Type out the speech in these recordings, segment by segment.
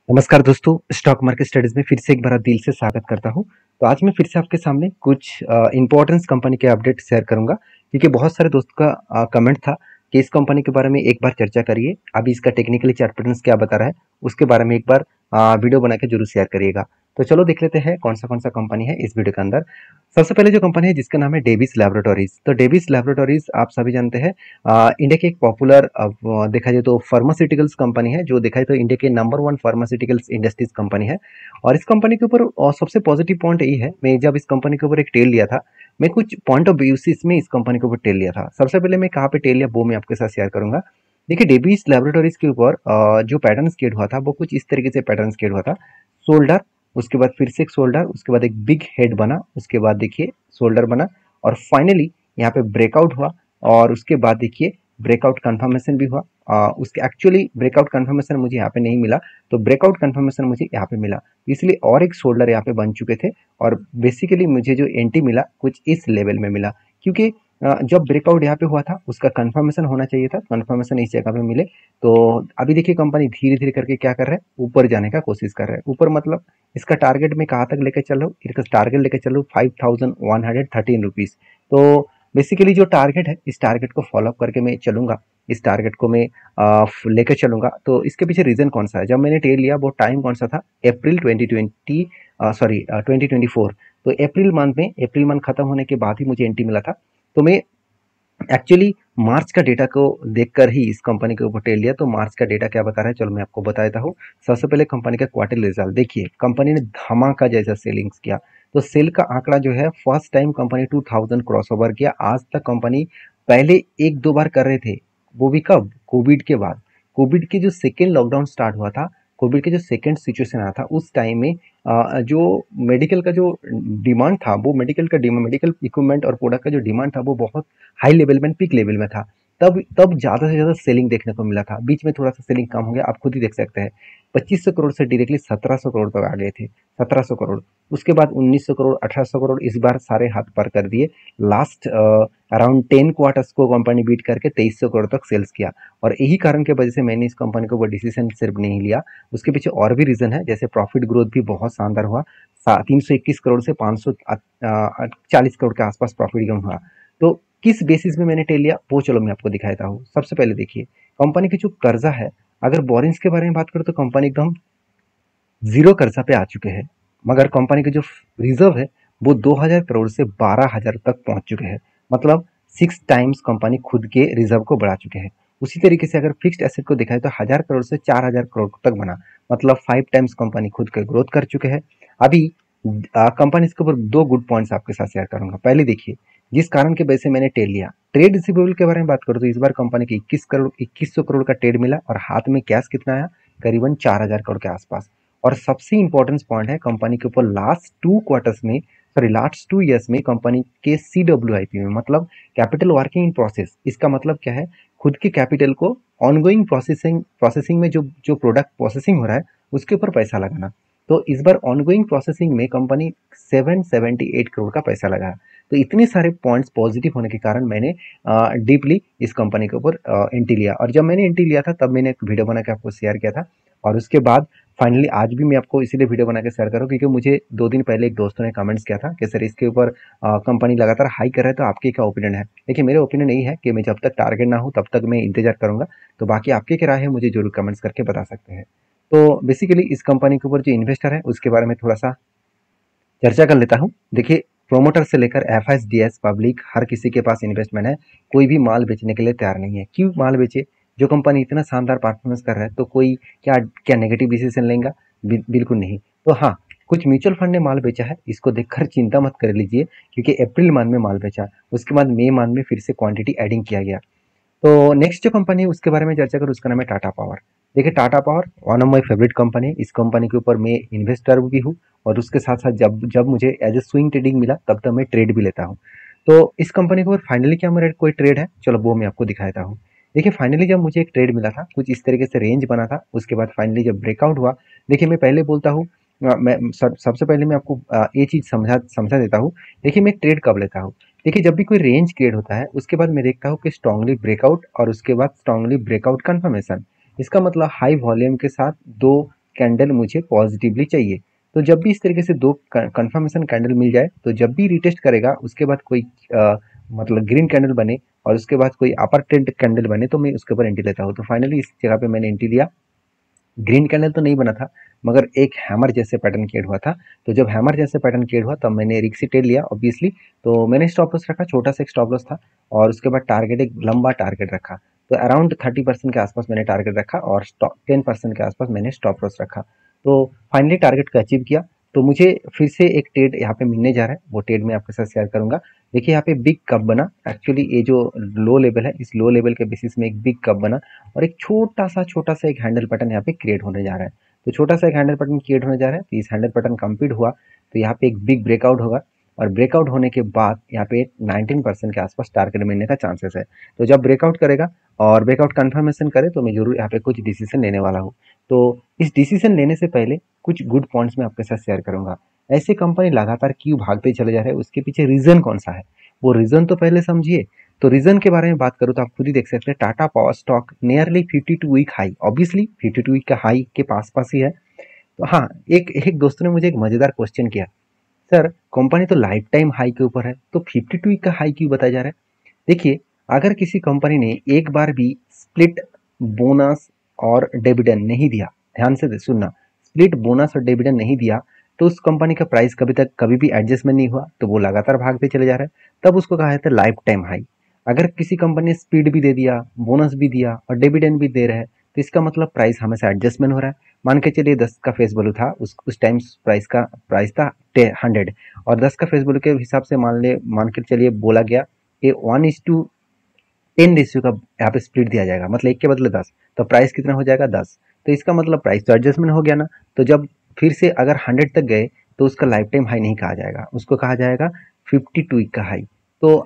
नमस्कार दोस्तों, stock market studies में फिर से एक बार दिल से स्वागत करता हूं। तो आज मैं फिर से आपके सामने कुछ इंपॉर्टेंस कंपनी के अपडेट शेयर करूंगा, क्योंकि बहुत सारे दोस्तों का कमेंट था कि इस कंपनी के बारे में एक बार चर्चा करिए। अभी इसका टेक्निकली चार्ट क्या बता रहा है, उसके बारे में एक बार वीडियो बना के जरूर शेयर करिएगा। तो चलो देख लेते हैं कौन सा कंपनी है इस वीडियो के अंदर। सबसे पहले जो कंपनी है जिसका नाम है डेविस लैबोरेटरीज। तो डेविस लैबोरेटरीज आप सभी जानते हैं इंडिया के एक पॉपुलर देखा जाए तो फार्मास्यूटिकल्स कंपनी है, जो देखा जाए तो इंडिया के number one pharmaceuticals industries company है। और इस कंपनी के ऊपर सबसे पॉजिटिव पॉइंट यही है, मैं जब इस कंपनी के ऊपर एक टेल लिया था, मैं कुछ पॉइंट ऑफ व्यू से इसमें इस कंपनी के ऊपर टेल लिया था। सबसे पहले मैं कहाँ पे टेल लिया वो मैं आपके साथ शेयर करूंगा। देखिए डेविस लैबोरेटरीज के ऊपर जो पैटर्न स्केड हुआ था वो कुछ इस तरीके से पैटर्न स्केड हुआ था। शोल्डर, उसके बाद फिर से एक शोल्डर, उसके बाद एक बिग हेड बना, उसके बाद देखिए शोल्डर बना, और फाइनली यहाँ पे ब्रेकआउट हुआ। और उसके बाद देखिए ब्रेकआउट कंफर्मेशन भी हुआ। उसके एक्चुअली ब्रेकआउट कंफर्मेशन मुझे यहाँ पे नहीं मिला, तो ब्रेकआउट कंफर्मेशन मुझे यहाँ पे मिला, इसलिए और एक शोल्डर यहाँ पे बन चुके थे। और बेसिकली मुझे जो एंटी मिला कुछ इस लेवल में मिला, क्योंकि जब ब्रेकआउट यहाँ पे हुआ था उसका कंफर्मेशन होना चाहिए था, कंफर्मेशन इस जगह पे मिले। तो अभी देखिए कंपनी धीरे धीरे करके क्या कर रहा है, ऊपर जाने का कोशिश कर रहा है। ऊपर मतलब इसका टारगेट मैं कहाँ तक लेकर चल रहा हूँ, इसका टारगेट लेकर चल रहा हूँ 5113 रुपीज। तो बेसिकली जो टारगेट है इस टारगेट को फॉलो अप करके मैं चलूंगा, इस टारगेट को मैं लेकर चलूंगा। तो इसके पीछे रीजन कौन सा है, जब मैंने टेल लिया वो टाइम कौन सा था, अप्रैल 2020 सॉरी 2024। तो अप्रैल मंथ खत्म होने के बाद ही मुझे एंट्री मिला था। तो मैं एक्चुअली मार्च का डेटा को देखकर ही इस कंपनी के ऊपर टेल लिया। तो मार्च का डेटा क्या बता रहा है, चलो मैं आपको बता देता हूँ। सबसे पहले कंपनी का क्वार्टरली रिजल्ट देखिए, कंपनी ने धमाका जैसा सेलिंग्स किया। तो सेल का आंकड़ा जो है first time company 2000 cross over किया। आज तक कंपनी पहले एक दो बार कर रहे थे, वो भी कब, कोविड के बाद। कोविड के जो सेकेंड लॉकडाउन स्टार्ट हुआ था, कोविड के जो सेकेंड सिचुएशन आया था उस टाइम में जो मेडिकल का जो डिमांड था, वो मेडिकल इक्विपमेंट और प्रोडक्ट का जो डिमांड था वो बहुत हाई लेवल में, पीक लेवल में था। तब ज़्यादा से ज़्यादा सेलिंग देखने को मिला था। बीच में थोड़ा सा सेलिंग कम हो गया, आप खुद ही देख सकते हैं। 2500 करोड़ से डायरेक्टली 1700 करोड़ तक आ गए थे, 1700 करोड़। उसके बाद 1900 करोड़, 1800 करोड़, इस बार सारे हाथ पार कर दिए। लास्ट अराउंड 10 क्वार्टर्स को कंपनी बीट करके 2300 करोड़ तक सेल्स किया। और यही कारण की वजह से मैंने इस कंपनी को वो डिसीजन सिर्फ नहीं लिया, उसके पीछे और भी रीजन है। जैसे प्रॉफिट ग्रोथ भी बहुत शानदार हुआ, 321 करोड़ से 540 करोड़ के आसपास प्रॉफिट गेन हुआ। तो किस बेसिस में मैंने टेल लिया वो चलो मैं आपको दिखाता हूँ। सबसे पहले देखिए कंपनी की जो कर्जा है, अगर बोरिंग्स के बारे में बात करें तो कंपनी एकदम जीरो कर्जा पे आ चुके हैं। मगर कंपनी के जो रिजर्व है वो 2000 करोड़ से 12000 तक पहुंच चुके हैं। मतलब 6 टाइम्स कंपनी खुद के रिजर्व को बढ़ा चुके हैं। उसी तरीके से अगर फिक्स्ड एसेट को देखा जाए तो 1000 करोड़ से 4000 करोड़ तक बना, मतलब 5 टाइम्स कंपनी खुद के ग्रोथ कर चुके हैं। अभी कंपनी इसके ऊपर दो गुड पॉइंट्स आपके साथ शेयर करूंगा। पहले देखिए, जिस कारण के वजह से मैंने टेल लिया, ट्रेड रिसीवेबल के बारे में बात करूँ तो इस बार कंपनी के 2100 करोड़ का ट्रेड मिला, और हाथ में कैश कितना आया, करीबन 4000 करोड़ के आसपास। और सबसे इंपॉर्टेंट पॉइंट है कंपनी के ऊपर लास्ट 2 ईयर्स में कंपनी के CWIP में, मतलब कैपिटल वर्किंग इन प्रोसेस। इसका मतलब क्या है, खुद के कैपिटल को ऑनगोइंग प्रोसेसिंग में जो जो प्रोडक्ट प्रोसेसिंग हो रहा है उसके ऊपर पैसा लगाना। तो इस बार ऑनगोइंग प्रोसेसिंग में कंपनी 778 करोड़ का पैसा लगाया। तो इतने सारे पॉइंट्स पॉजिटिव होने के कारण मैंने डीपली इस कंपनी के ऊपर एंट्री लिया। और जब मैंने एंट्री लिया था तब मैंने एक वीडियो बना के आपको शेयर किया था। और उसके बाद फाइनली आज भी मैं आपको इसीलिए वीडियो बना के शेयर कर रहा हूँ, क्योंकि मुझे 2 दिन पहले एक दोस्तों ने कमेंट्स किया था कि सर इसके ऊपर कंपनी लगातार हाई कर रहा है, तो आपके क्या ओपिनियन है। देखिए मेरे ओपिनियन यही है कि मैं जब तक टारगेट ना हो तब तक मैं इंतजार करूंगा। तो बाकी आपके क्या राय है मुझे जरूर कमेंट्स करके बता सकते हैं। तो बेसिकली इस कंपनी के ऊपर जो इन्वेस्टर है उसके बारे में थोड़ा सा चर्चा कर लेता हूँ। देखिए प्रोमोटर से लेकर FSDS पब्लिक हर किसी के पास इन्वेस्टमेंट है, कोई भी माल बेचने के लिए तैयार नहीं है। क्यों माल बेचे, जो कंपनी इतना शानदार परफॉर्मेंस कर रहा है तो कोई क्या क्या नेगेटिव डिसीजन लेगा, बिल्कुल नहीं। तो हाँ, कुछ म्यूचुअल फंड ने माल बेचा है, इसको देखकर चिंता मत कर लीजिए, क्योंकि अप्रैल मंथ में माल बेचा, उसके बाद मई मंथ में फिर से क्वांटिटी एडिंग किया गया। तो नेक्स्ट जो कंपनी है उसके बारे में चर्चा करूँ, उसका नाम है टाटा पावर। देखिए Tata power one of my favourite company है। इस कंपनी के ऊपर मैं इन्वेस्टर भी हूँ, और उसके साथ साथ जब जब मुझे एज ए स्विंग ट्रेडिंग मिला तब तक मैं ट्रेड भी लेता हूँ। तो इस कंपनी के ऊपर फाइनली क्या मेरा कोई ट्रेड है, चलो वो मैं आपको दिखाता हूँ। देखिए फाइनली जब मुझे एक ट्रेड मिला था, कुछ इस तरीके से रेंज बना था, उसके बाद फाइनली जब ब्रेकआउट हुआ। देखिए मैं पहले बोलता हूँ, मैं सबसे पहले मैं आपको ये चीज़ समझा देता हूँ। देखिए मैं ट्रेड कब लेता हूँ, देखिए जब भी कोई रेंज क्रिएट होता है उसके बाद मैं देखता हूँ कि स्ट्रांगली ब्रेकआउट और उसके बाद स्ट्रांगली ब्रेकआउट कंफर्मेशन। इसका मतलब हाई वॉल्यूम के साथ दो कैंडल मुझे पॉजिटिवली चाहिए। तो जब भी इस तरीके से दो कंफर्मेशन कैंडल मिल जाए, तो जब भी रिटेस्ट करेगा उसके बाद कोई मतलब ग्रीन कैंडल बने और उसके बाद कोई अपर ट्रेंड कैंडल बने, तो मैं उसके ऊपर एंट्री लेता हूँ। तो फाइनली इस जगह पे मैंने एंट्री लिया। ग्रीन कैंडल तो नहीं बना था, मगर एक हैमर जैसे पैटर्न क्रिएट हुआ था। तो जब हैमर जैसे पैटर्न क्रिएट हुआ तब मैंने रिक्सी ट्रेड लिया ऑब्वियसली। तो मैंने स्टॉप लॉस रखा, छोटा सा एक स्टॉप लॉस था, और उसके बाद टारगेट, एक लंबा टारगेट रखा। तो अराउंड 30% के आसपास मैंने टारगेट रखा और 10% के आसपास मैंने स्टॉप लॉस रखा। तो फाइनली टारगेट को अचीव किया। तो मुझे फिर से एक ट्रेड यहाँ पे मिलने जा रहा है, वो ट्रेड मैं आपके साथ शेयर करूंगा। देखिए यहाँ पे बिग कप बना। एक्चुअली ये जो लो लेवल है, इस लो लेवल के बेसिस में एक बिग कप बना और एक छोटा सा एक हैंडल पैटर्न यहाँ पे क्रिएट होने जा रहा है। तो छोटा सा एक हैंडल पैटर्न क्रिएट होने जा रहा है। तो इस हैंडल पैटर्न कंप्लीट हुआ तो यहाँ पे एक बिग ब्रेकआउट होगा, और ब्रेकआउट होने के बाद यहाँ पे 19% के आसपास टारगेट मिलने का चांसेस है। तो जब ब्रेकआउट करेगा और ब्रेकआउट कंफर्मेशन करे तो मैं जरूर यहाँ पे कुछ डिसीजन लेने वाला हूँ। तो इस डिसीजन लेने से पहले कुछ गुड पॉइंट्स मैं आपके साथ शेयर करूंगा। ऐसे कंपनी लगातार क्यों भागते चले जा रहे हैं, उसके पीछे रीजन कौन सा है, वो रीजन तो पहले समझिए। तो रीजन के बारे में बात करूँ तो आप खुद ही देख सकते हैं, Tata power stock nearly 52 week high, obviously 52 week का हाई के पास ही है। तो हाँ, एक एक दोस्तों ने मुझे एक मजेदार क्वेश्चन किया, सर कंपनी तो लाइफ टाइम हाई के ऊपर है, तो 52 वीक का हाई क्यों बताया जा रहा है। देखिए, अगर किसी कंपनी ने एक बार भी स्प्लिट बोनस और डिविडेंड नहीं दिया, ध्यान से सुनना, स्प्लिट बोनस और डिविडेंड नहीं दिया, तो उस कंपनी का प्राइस कभी भी एडजस्टमेंट नहीं हुआ, तो वो लगातार भागते चले जा रहा है, तब उसको कहा जाता है लाइफ टाइम हाई। अगर किसी कंपनी ने स्पीड भी दे दिया, बोनस भी दिया और डिविडेंड भी दे रहा है, तो इसका मतलब प्राइस हमेशा एडजस्टमेंट हो रहा है। मान के चलिए 10 का फेस वैल्यू था, उस टाइम प्राइस था 100, और 10 का फेस वैल्यू के हिसाब से मान के चलिए बोला गया कि 1:10 रेशियो का यहाँ पे स्प्लिट दिया जाएगा, मतलब एक के बदले 10, तो प्राइस कितना हो जाएगा 10। तो इसका मतलब प्राइस तो एडजस्टमेंट हो गया ना। तो जब फिर से अगर 100 तक गए तो उसका लाइफ टाइम हाई नहीं कहा जाएगा, उसको कहा जाएगा 52 वीक का हाई। तो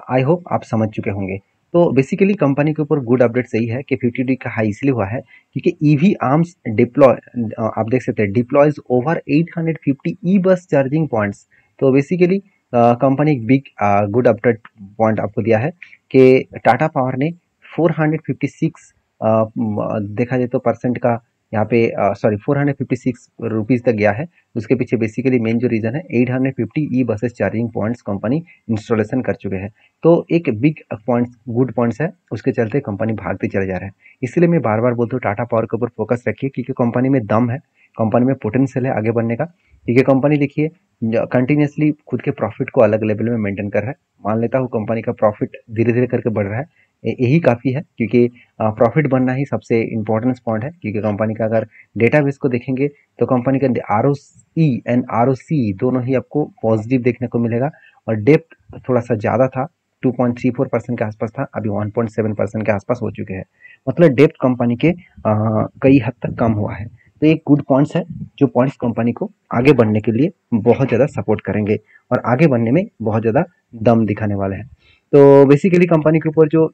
आई होप आप समझ चुके होंगे। तो बेसिकली कंपनी के ऊपर गुड अपडेट सही है कि 52 वीक का हाई इसलिए हुआ है क्योंकि ईवी आर्म्स डिप्लॉय, आप देख सकते हैं, डिप्लॉयज ओवर 850 ई बस चार्जिंग पॉइंट्स। तो बेसिकली कंपनी एक बिग गुड अपडेट पॉइंट आपको दिया है कि टाटा पावर ने 456 देखा जाए तो परसेंट का यहाँ पे, सॉरी, 456 रुपीज़ तक गया है। उसके पीछे बेसिकली मेन जो रीज़न है, 850 E buses charging points company installation कर चुके हैं। तो एक बिग पॉइंट्स, गुड पॉइंट्स है, उसके चलते कंपनी भागते चले जा रहे हैं। इसलिए मैं बार बार बोलता हूँ टाटा पावर के ऊपर फोकस रखिए, क्योंकि कंपनी में दम है, कंपनी में पोटेंशियल है आगे बढ़ने का। क्योंकि कंपनी देखिए कंटिन्यूसली खुद के प्रॉफिट को अलग लेवल में मेंटेन कर रहा है। मान लेता हूँ कंपनी का प्रॉफिट धीरे धीरे करके बढ़ रहा है, यही काफ़ी है, क्योंकि प्रॉफिट बनना ही सबसे इंपॉर्टेंट पॉइंट है। क्योंकि कंपनी का अगर डेटाबेस को देखेंगे तो कंपनी का ROE एंड ROC दोनों ही आपको पॉजिटिव देखने को मिलेगा, और डेप्ट थोड़ा सा ज़्यादा था, 2.34% के आसपास था, अभी 1.7% के आसपास हो चुके हैं। मतलब डेप्ट कंपनी के कई हद तक कम हुआ है। तो एक गुड पॉइंट्स है, जो पॉइंट्स कंपनी को आगे बढ़ने के लिए बहुत ज़्यादा सपोर्ट करेंगे और आगे बढ़ने में बहुत ज़्यादा दम दिखाने वाले हैं। तो बेसिकली कंपनी के ऊपर जो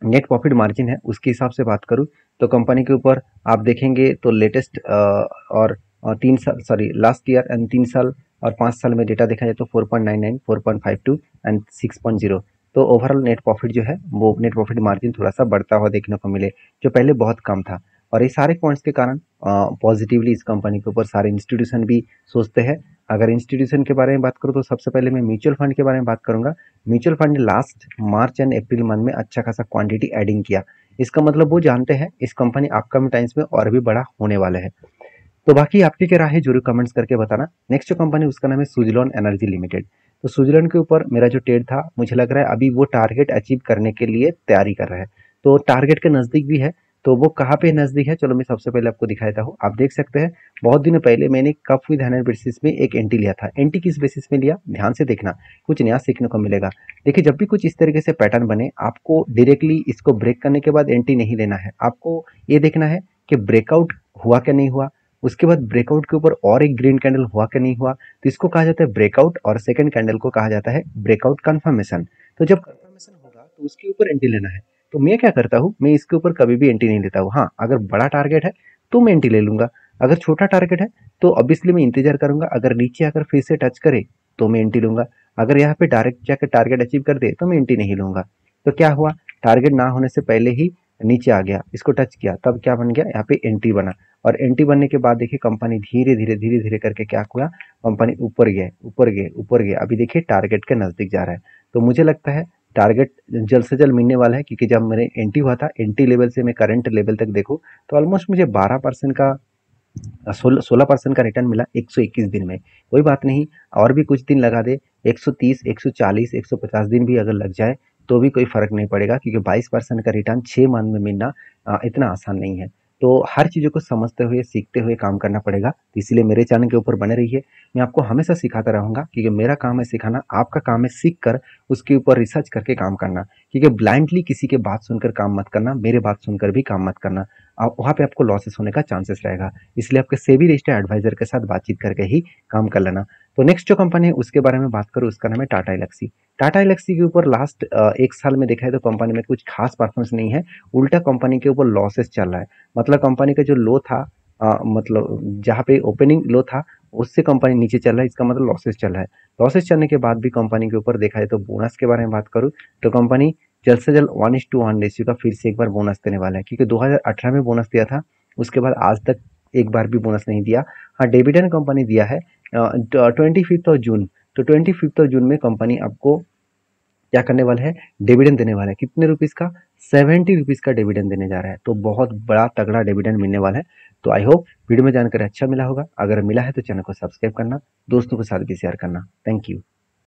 नेट प्रॉफिट मार्जिन है उसके हिसाब से बात करूँ तो कंपनी के ऊपर आप देखेंगे तो लेटेस्ट और 3 साल, सॉरी, लास्ट ईयर एंड 3 साल और 5 साल में डेटा देखा जाए तो 4.99, 4.52 एंड 6.0। तो ओवरऑल नेट प्रॉफिट जो है वो नेट प्रॉफिट मार्जिन थोड़ा सा बढ़ता हुआ देखने को मिले, जो पहले बहुत कम था। और ये सारे पॉइंट्स के कारण पॉजिटिवली इस कंपनी के ऊपर सारे इंस्टीट्यूशन भी सोचते हैं। अगर इंस्टीट्यूशन के बारे में बात करूँ तो सबसे पहले मैं म्यूचुअल फंड के बारे में बात करूंगा। म्यूचुअल फंड ने last March and April month में अच्छा खासा क्वांटिटी एडिंग किया। इसका मतलब वो जानते हैं इस कंपनी अपकमिंग टाइम्स में और भी बड़ा होने वाले है। तो बाकी आपकी क्या राय है जरूर कमेंट्स करके बताना। नेक्स्ट जो कंपनी उसका नाम है सुजलॉन एनर्जी लिमिटेड। तो सुजलॉन के ऊपर मेरा जो ट्रेड था, मुझे लग रहा है अभी वो टारगेट अचीव करने के लिए तैयारी कर रहा है। तो टारगेट के नज़दीक भी है। तो वो कहाँ पे नज़दीक है, चलो मैं सबसे पहले आपको दिखा देता हूँ। आप देख सकते हैं बहुत दिनों पहले मैंने कप विद हैंडल बेसिस में एक एंट्री लिया था। एंट्री किस बेसिस में लिया, ध्यान से देखना, कुछ नया सीखने को मिलेगा। देखिए, जब भी कुछ इस तरीके से पैटर्न बने, आपको डायरेक्टली इसको ब्रेक करने के बाद एंट्री नहीं लेना है। आपको ये देखना है कि ब्रेकआउट हुआ क्या नहीं हुआ, उसके बाद ब्रेकआउट के ऊपर और एक ग्रीन कैंडल हुआ क्या नहीं हुआ, तो इसको कहा जाता है ब्रेकआउट, और सेकंड कैंडल को कहा जाता है ब्रेकआउट कंफर्मेशन। तो जब कंफर्मेशन होगा तो उसके ऊपर एंट्री लेना है। तो मैं क्या करता हूँ, मैं इसके ऊपर कभी भी एंट्री नहीं लेता हूँ। हाँ, अगर बड़ा टारगेट है तो मैं एंट्री ले लूंगा, अगर छोटा टारगेट है तो ऑब्वियसली मैं इंतजार करूंगा। अगर नीचे अगर फिर से टच करे तो मैं एंट्री लूंगा, अगर यहाँ पे डायरेक्ट जाकर टारगेट अचीव कर दे तो मैं एंट्री नहीं लूंगा। तो क्या हुआ, टारगेट ना होने से पहले ही नीचे आ गया, इसको टच किया, तब क्या बन गया, यहाँ पे एंट्री बना। और एंट्री बनने के बाद देखिए कंपनी धीरे धीरे करके क्या हुआ, कंपनी ऊपर गया, ऊपर गया, ऊपर गया। अभी देखिए टारगेट के नजदीक जा रहा है। तो मुझे लगता है टारगेट जल्द से जल्द मिलने वाला है, क्योंकि जब मेरे एंट्री हुआ था, एंट्री लेवल से मैं करंट लेवल तक देखूँ तो ऑलमोस्ट मुझे 12% का 16% का रिटर्न मिला 121 दिन में। कोई बात नहीं, और भी कुछ दिन लगा दे, 130, 140, 150 दिन भी अगर लग जाए तो भी कोई फर्क नहीं पड़ेगा, क्योंकि 22% का रिटर्न 6 मंथ में मिलना इतना आसान नहीं है। तो हर चीज़ों को समझते हुए सीखते हुए काम करना पड़ेगा। तो इसीलिए मेरे चैनल के ऊपर बने रहिए। मैं आपको हमेशा सिखाता रहूँगा, क्योंकि मेरा काम है सिखाना, आपका काम है सीख कर उसके ऊपर रिसर्च करके काम करना। क्योंकि ब्लाइंडली किसी के बात सुनकर काम मत करना, मेरे बात सुनकर भी काम मत करना। वहाँ पे आपको लॉसेस होने का चांसेस रहेगा। इसलिए आपके सेबी रजिस्टर्ड एडवाइजर के साथ बातचीत करके ही काम कर लेना। तो नेक्स्ट जो कंपनी है उसके बारे में बात करूँ, उसका नाम है टाटा एल्क्सी। टाटा एल्क्सी के ऊपर लास्ट 1 साल में देखा है तो कंपनी में कुछ खास परफॉर्मेंस नहीं है, उल्टा कंपनी के ऊपर लॉसेस चल रहा है। मतलब कंपनी का जो लो था, मतलब जहाँ पे ओपनिंग लो था उससे कंपनी नीचे चल रहा है, इसका मतलब लॉसेस चल रहा है। लॉसेस चलने के बाद भी कंपनी के ऊपर देखा है तो बोनस के बारे में बात करूँ तो कंपनी जल्द से जल्द 1:1 रेशियो का फिर से एक बार बोनस देने वाला है, क्योंकि 2018 में बोनस दिया था, उसके बाद आज तक एक बार भी बोनस नहीं दिया। हाँ, डिविडेंड कंपनी दिया है 25 जून। तो 25 जून में कंपनी आपको क्या करने वाला है, डिविडेंड देने वाला है। कितने रुपीज़ का, 70 रुपीज़ का डिविडेंड देने जा रहा है। तो बहुत बड़ा तगड़ा डिविडेंड मिलने वाला है। तो आई होप वीडियो में जानकर अच्छा मिला होगा। अगर मिला है तो चैनल को सब्सक्राइब करना, दोस्तों के साथ भी शेयर करना। Thank you.